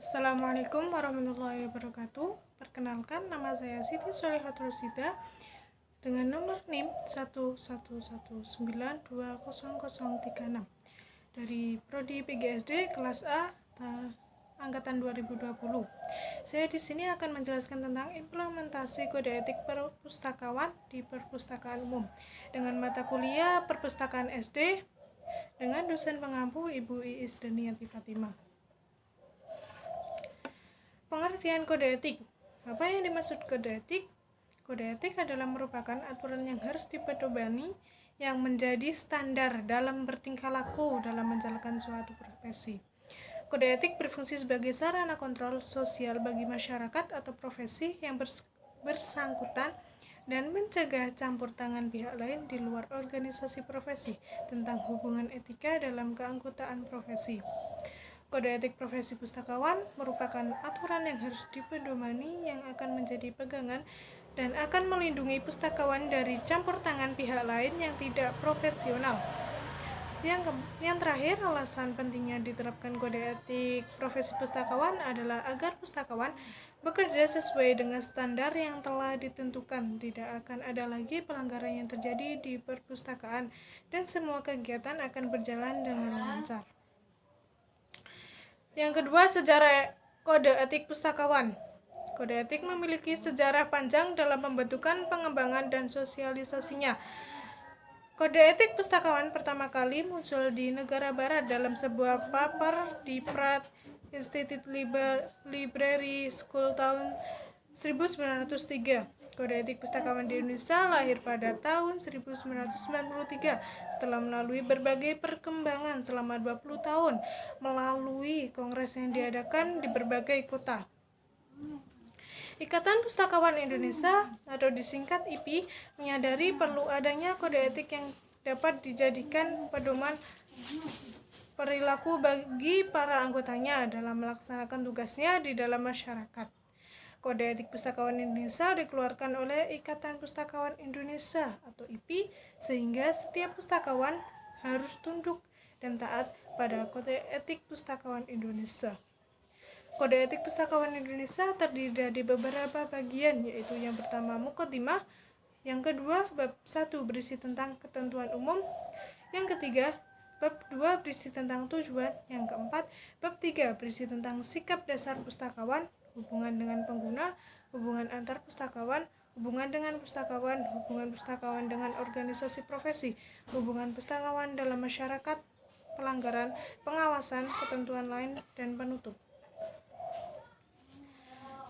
Assalamualaikum warahmatullahi wabarakatuh. Perkenalkan, nama saya Siti Solihatul Sida dengan nomor NIM 111920036 dari Prodi PGSD kelas A angkatan 2020. Saya di sini akan menjelaskan tentang implementasi kode etik perpustakawan di perpustakaan umum dengan mata kuliah perpustakaan SD dengan dosen pengampu Ibu Iis Daniati Fatimah. Pengertian kode etik. Apa yang dimaksud kode etik? Kode etik adalah merupakan aturan yang harus dipedomani yang menjadi standar dalam bertingkah laku dalam menjalankan suatu profesi. Kode etik berfungsi sebagai sarana kontrol sosial bagi masyarakat atau profesi yang bersangkutan dan mencegah campur tangan pihak lain di luar organisasi profesi tentang hubungan etika dalam keanggotaan profesi. Kode etik profesi pustakawan merupakan aturan yang harus dipedomani yang akan menjadi pegangan dan akan melindungi pustakawan dari campur tangan pihak lain yang tidak profesional. Yang terakhir, alasan pentingnya diterapkan kode etik profesi pustakawan adalah agar pustakawan bekerja sesuai dengan standar yang telah ditentukan. Tidak akan ada lagi pelanggaran yang terjadi di perpustakaan dan semua kegiatan akan berjalan dengan lancar. Yang kedua, sejarah kode etik pustakawan. Kode etik memiliki sejarah panjang dalam pembentukan, pengembangan, dan sosialisasinya. Kode etik pustakawan pertama kali muncul di negara barat dalam sebuah paper di Pratt Institute Library School tahun 1903. Kode etik pustakawan di Indonesia lahir pada tahun 1993 setelah melalui berbagai perkembangan selama 20 tahun melalui kongres yang diadakan di berbagai kota. Ikatan Pustakawan Indonesia atau disingkat IPI menyadari perlu adanya kode etik yang dapat dijadikan pedoman perilaku bagi para anggotanya dalam melaksanakan tugasnya di dalam masyarakat. Kode etik Pustakawan Indonesia dikeluarkan oleh Ikatan Pustakawan Indonesia atau IPI sehingga setiap pustakawan harus tunduk dan taat pada Kode Etik Pustakawan Indonesia. Kode Etik Pustakawan Indonesia terdiri dari beberapa bagian, yaitu yang pertama Muqaddimah, yang kedua bab 1 berisi tentang ketentuan umum, yang ketiga bab 2 berisi tentang tujuan, yang keempat bab 3 berisi tentang sikap dasar pustakawan, hubungan dengan pengguna, hubungan antar pustakawan, hubungan dengan pustakawan, hubungan pustakawan dengan organisasi profesi, hubungan pustakawan dalam masyarakat, pelanggaran, pengawasan, ketentuan lain, dan penutup.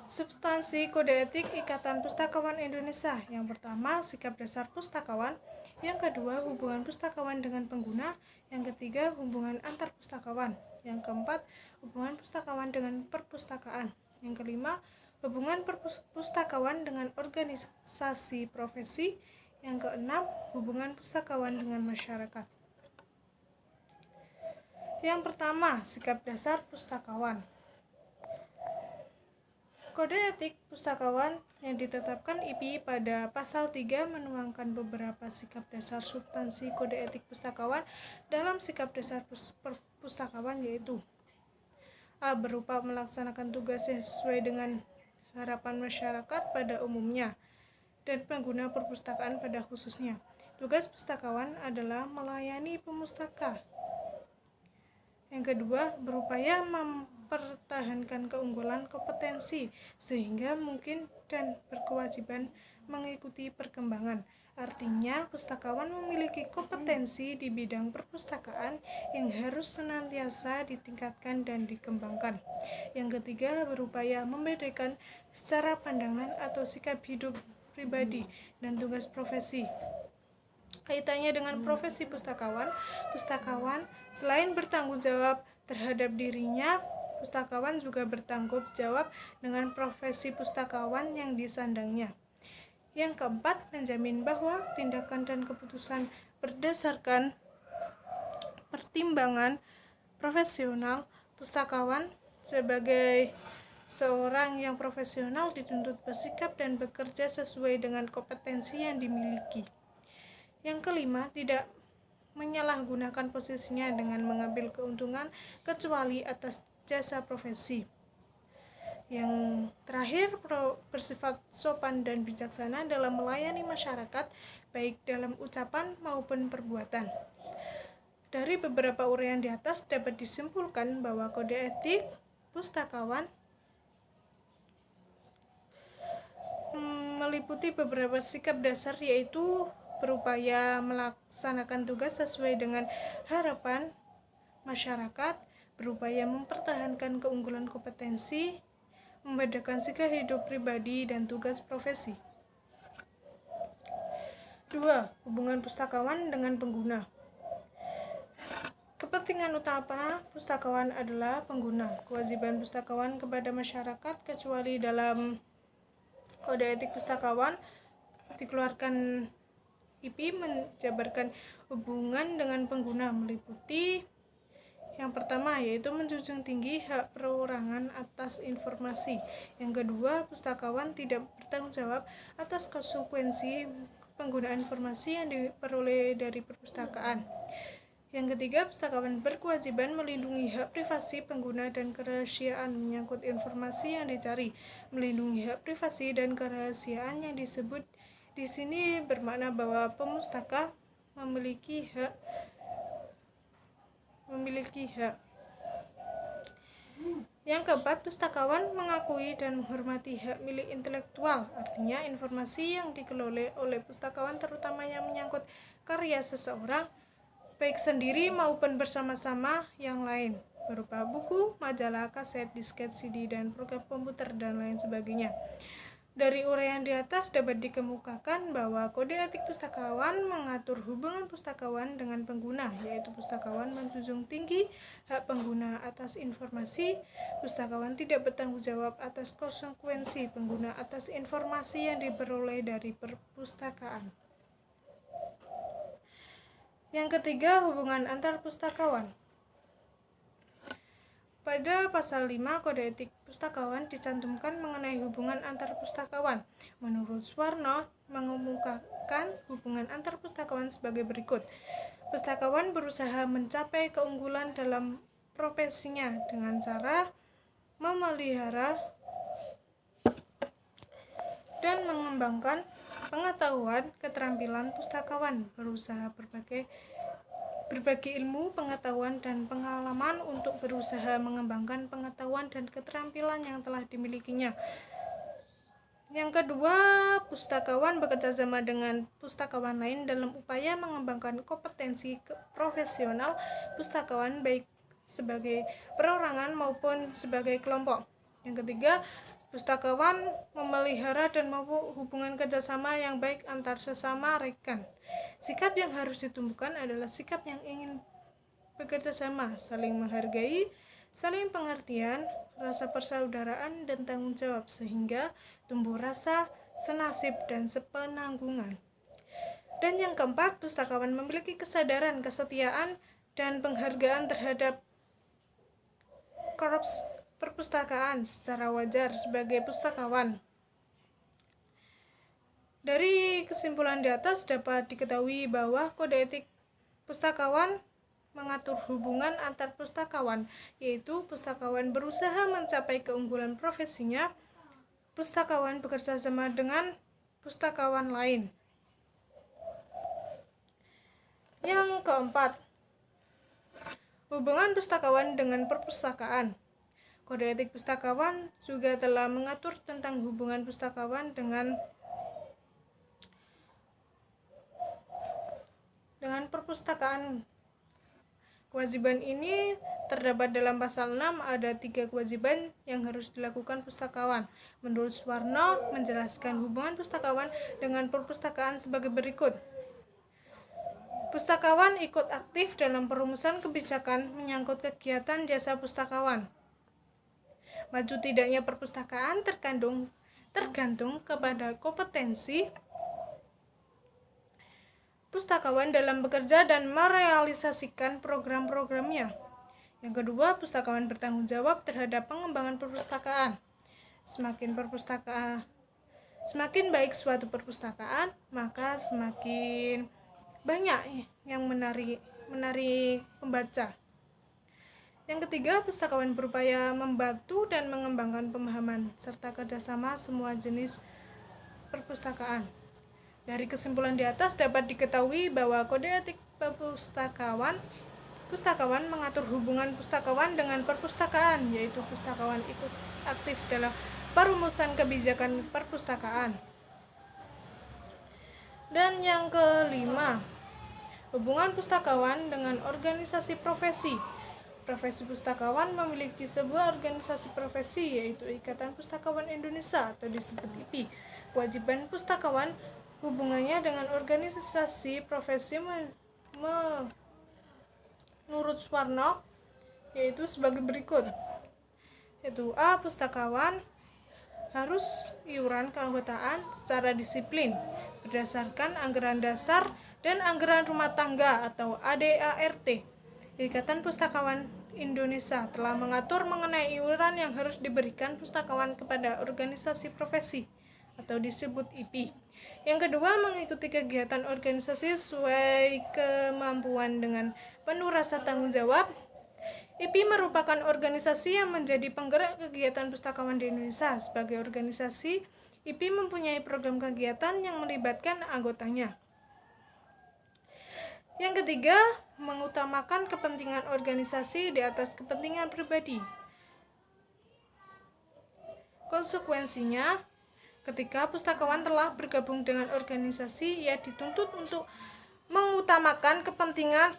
Substansi kode etik Ikatan Pustakawan Indonesia. Yang pertama, sikap dasar pustakawan. Yang kedua, hubungan pustakawan dengan pengguna. Yang ketiga, hubungan antar pustakawan. Yang keempat, hubungan pustakawan dengan perpustakaan. Yang kelima, hubungan pustakawan dengan organisasi profesi. Yang keenam, hubungan pustakawan dengan masyarakat. Yang pertama, sikap dasar pustakawan. Kode etik pustakawan yang ditetapkan IPI pada pasal 3 menuangkan beberapa sikap dasar substansi kode etik pustakawan dalam sikap dasar pustakawan, yaitu A. Berupa melaksanakan tugas yang sesuai dengan harapan masyarakat pada umumnya dan pengguna perpustakaan pada khususnya. Tugas pustakawan adalah melayani pemustaka. Yang kedua, berupaya mempertahankan keunggulan kompetensi sehingga mungkin dan berkewajiban mengikuti perkembangan. Artinya, pustakawan memiliki kompetensi di bidang perpustakaan yang harus senantiasa ditingkatkan dan dikembangkan. Yang ketiga, berupaya membedakan secara pandangan atau sikap hidup pribadi dan tugas profesi. Kaitannya dengan profesi pustakawan selain bertanggung jawab terhadap dirinya, pustakawan juga bertanggung jawab dengan profesi pustakawan yang disandangnya. Yang keempat, menjamin bahwa tindakan dan keputusan berdasarkan pertimbangan profesional. Pustakawan sebagai seorang yang profesional dituntut bersikap dan bekerja sesuai dengan kompetensi yang dimiliki. Yang kelima, tidak menyalahgunakan posisinya dengan mengambil keuntungan kecuali atas jasa profesi. Yang terakhir, bersifat sopan dan bijaksana dalam melayani masyarakat, baik dalam ucapan maupun perbuatan. Dari beberapa uraian di atas dapat disimpulkan bahwa kode etik pustakawan meliputi beberapa sikap dasar, yaitu berupaya melaksanakan tugas sesuai dengan harapan masyarakat, berupaya mempertahankan keunggulan kompetensi, membedakan sikap hidup pribadi dan tugas profesi. 2. Hubungan pustakawan dengan pengguna. Kepentingan utama pustakawan adalah pengguna. Kewajiban pustakawan kepada masyarakat, kecuali dalam kode etik pustakawan dikeluarkan IP, menjabarkan hubungan dengan pengguna, meliputi yang pertama, yaitu menjunjung tinggi hak perorangan atas informasi. Yang kedua, pustakawan tidak bertanggung jawab atas konsekuensi penggunaan informasi yang diperoleh dari perpustakaan. Yang ketiga, pustakawan berkewajiban melindungi hak privasi pengguna dan kerahasiaan menyangkut informasi yang dicari. Melindungi hak privasi dan kerahasiaan yang disebut di sini bermakna bahwa pemustaka memiliki hak. Yang keempat, pustakawan mengakui dan menghormati hak milik intelektual. Artinya, informasi yang dikelola oleh pustakawan, terutama yang menyangkut karya seseorang, baik sendiri maupun bersama-sama yang lain, berupa buku, majalah, kaset, disket, CD, dan program komputer, dan lain sebagainya. Dari uraian di atas dapat dikemukakan bahwa kode etik pustakawan mengatur hubungan pustakawan dengan pengguna, yaitu pustakawan menjunjung tinggi hak pengguna atas informasi. Pustakawan tidak bertanggung jawab atas konsekuensi pengguna atas informasi yang diperoleh dari perpustakaan. Yang ketiga, hubungan antar pustakawan. Pada pasal 5 Kode Etik Pustakawan dicantumkan mengenai hubungan antar pustakawan. Menurut Suwarno, mengemukakan hubungan antar pustakawan sebagai berikut. Pustakawan berusaha mencapai keunggulan dalam profesinya dengan cara memelihara dan mengembangkan pengetahuan keterampilan pustakawan, berusaha berbagi ilmu, pengetahuan, dan pengalaman untuk berusaha mengembangkan pengetahuan dan keterampilan yang telah dimilikinya. Yang kedua, pustakawan bekerja sama dengan pustakawan lain dalam upaya mengembangkan kompetensi profesional pustakawan, baik sebagai perorangan maupun sebagai kelompok. Yang ketiga, pustakawan memelihara dan memupuk hubungan kerjasama yang baik antar sesama rekan. Sikap yang harus ditumbuhkan adalah sikap yang ingin bekerja sama, saling menghargai, saling pengertian, rasa persaudaraan, dan tanggung jawab, sehingga tumbuh rasa senasib dan sepenanggungan. Dan yang keempat, pustakawan memiliki kesadaran, kesetiaan, dan penghargaan terhadap korps perpustakaan secara wajar sebagai pustakawan. Dari kesimpulan di atas dapat diketahui bahwa kode etik pustakawan mengatur hubungan antar pustakawan, yaitu pustakawan berusaha mencapai keunggulan profesinya, pustakawan bekerja sama dengan pustakawan lain. Yang keempat, hubungan pustakawan dengan perpustakaan. Kode etik pustakawan juga telah mengatur tentang hubungan pustakawan dengan perpustakaan. Kewajiban ini terdapat dalam pasal 6, ada 3 kewajiban yang harus dilakukan pustakawan. Menurut Suwarno, menjelaskan hubungan pustakawan dengan perpustakaan sebagai berikut. Pustakawan ikut aktif dalam perumusan kebijakan menyangkut kegiatan jasa pustakawan. Maju tidaknya perpustakaan tergantung kepada kompetensi pustakawan dalam bekerja dan merealisasikan program-programnya. Yang kedua, pustakawan bertanggung jawab terhadap pengembangan perpustakaan. Semakin baik suatu perpustakaan, maka semakin banyak yang menarik pembaca. Yang ketiga, pustakawan berupaya membantu dan mengembangkan pemahaman serta kerjasama semua jenis perpustakaan. Dari kesimpulan di atas dapat diketahui bahwa kode etik pustakawan mengatur hubungan pustakawan dengan perpustakaan, yaitu pustakawan ikut aktif dalam perumusan kebijakan perpustakaan. Dan yang kelima, hubungan pustakawan dengan organisasi profesi. Profesi pustakawan memiliki sebuah organisasi profesi, yaitu Ikatan Pustakawan Indonesia atau disebut IPI. Kewajiban pustakawan hubungannya dengan organisasi profesi menurut Suwarno yaitu sebagai berikut. Yaitu A. Pustakawan harus iuran keanggotaan secara disiplin berdasarkan anggaran dasar dan anggaran rumah tangga atau ADART. Ikatan Pustakawan Indonesia telah mengatur mengenai iuran yang harus diberikan pustakawan kepada organisasi profesi atau disebut IPI. Yang kedua, mengikuti kegiatan organisasi sesuai kemampuan dengan penuh rasa tanggung jawab. IPI merupakan organisasi yang menjadi penggerak kegiatan pustakawan di Indonesia. Sebagai organisasi, IPI mempunyai program kegiatan yang melibatkan anggotanya. Yang ketiga, mengutamakan kepentingan organisasi di atas kepentingan pribadi. Konsekuensinya, ketika pustakawan telah bergabung dengan organisasi, ia dituntut untuk mengutamakan kepentingan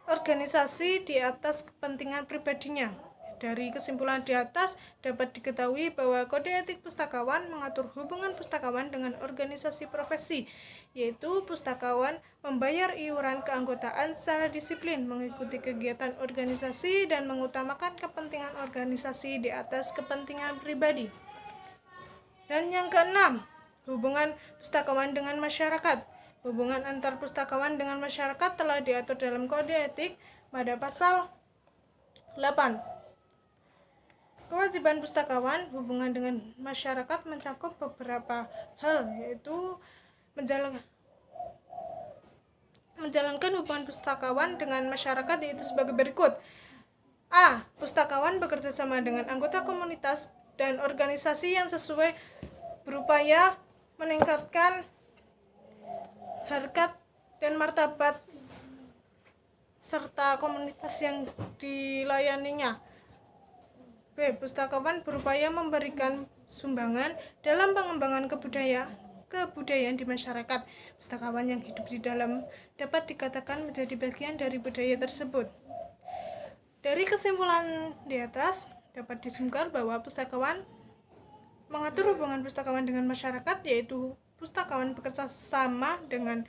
organisasi di atas kepentingan pribadinya. Dari kesimpulan di atas dapat diketahui bahwa kode etik pustakawan mengatur hubungan pustakawan dengan organisasi profesi, yaitu pustakawan membayar iuran keanggotaan secara disiplin, mengikuti kegiatan organisasi, dan mengutamakan kepentingan organisasi di atas kepentingan pribadi. Dan yang keenam, hubungan pustakawan dengan masyarakat. Hubungan antar pustakawan dengan masyarakat telah diatur dalam kode etik pada pasal 8. Kewajiban pustakawan hubungan dengan masyarakat mencakup beberapa hal, yaitu menjalankan hubungan pustakawan dengan masyarakat yaitu sebagai berikut. A. Pustakawan bekerja sama dengan anggota komunitas dan organisasi yang sesuai berupaya meningkatkan harkat dan martabat serta komunitas yang dilayaninya. B. Pustakawan berupaya memberikan sumbangan dalam pengembangan kebudayaan di masyarakat. Pustakawan yang hidup di dalam dapat dikatakan menjadi bagian dari budaya tersebut. Dari kesimpulan di atas dapat disimpulkan bahwa pustakawan mengatur hubungan pustakawan dengan masyarakat, yaitu pustakawan bekerja sama dengan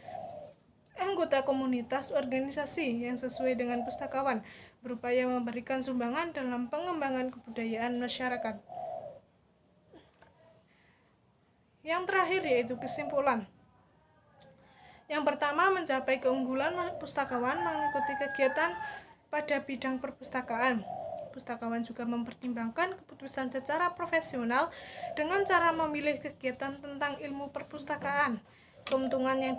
anggota komunitas organisasi yang sesuai dengan pustakawan, berupaya memberikan sumbangan dalam pengembangan kebudayaan masyarakat. Yang terakhir yaitu kesimpulan. Yang pertama, mencapai keunggulan pustakawan mengikuti kegiatan pada bidang perpustakaan. Pustakawan juga mempertimbangkan keputusan secara profesional dengan cara memilih kegiatan tentang ilmu perpustakaan. Keuntungan yang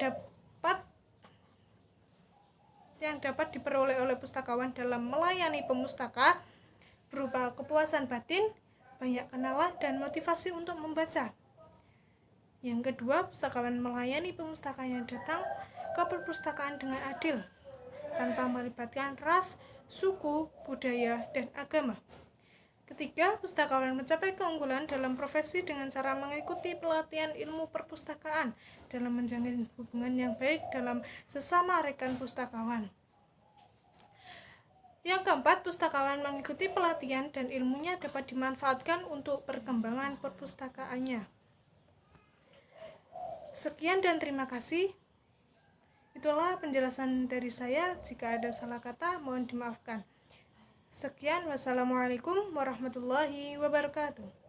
dapat diperoleh oleh pustakawan dalam melayani pemustaka berupa kepuasan batin, banyak kenalan, dan motivasi untuk membaca. Yang kedua, pustakawan melayani pemustaka yang datang ke perpustakaan dengan adil, tanpa melibatkan ras, suku, budaya, dan agama. Ketiga, pustakawan mencapai keunggulan dalam profesi dengan cara mengikuti pelatihan ilmu perpustakaan dalam menjalin hubungan yang baik dalam sesama rekan pustakawan. Yang keempat, pustakawan mengikuti pelatihan dan ilmunya dapat dimanfaatkan untuk perkembangan perpustakaannya. Sekian dan terima kasih. Itulah penjelasan dari saya. Jika ada salah kata, mohon dimaafkan. Sekian, wassalamualaikum warahmatullahi wabarakatuh.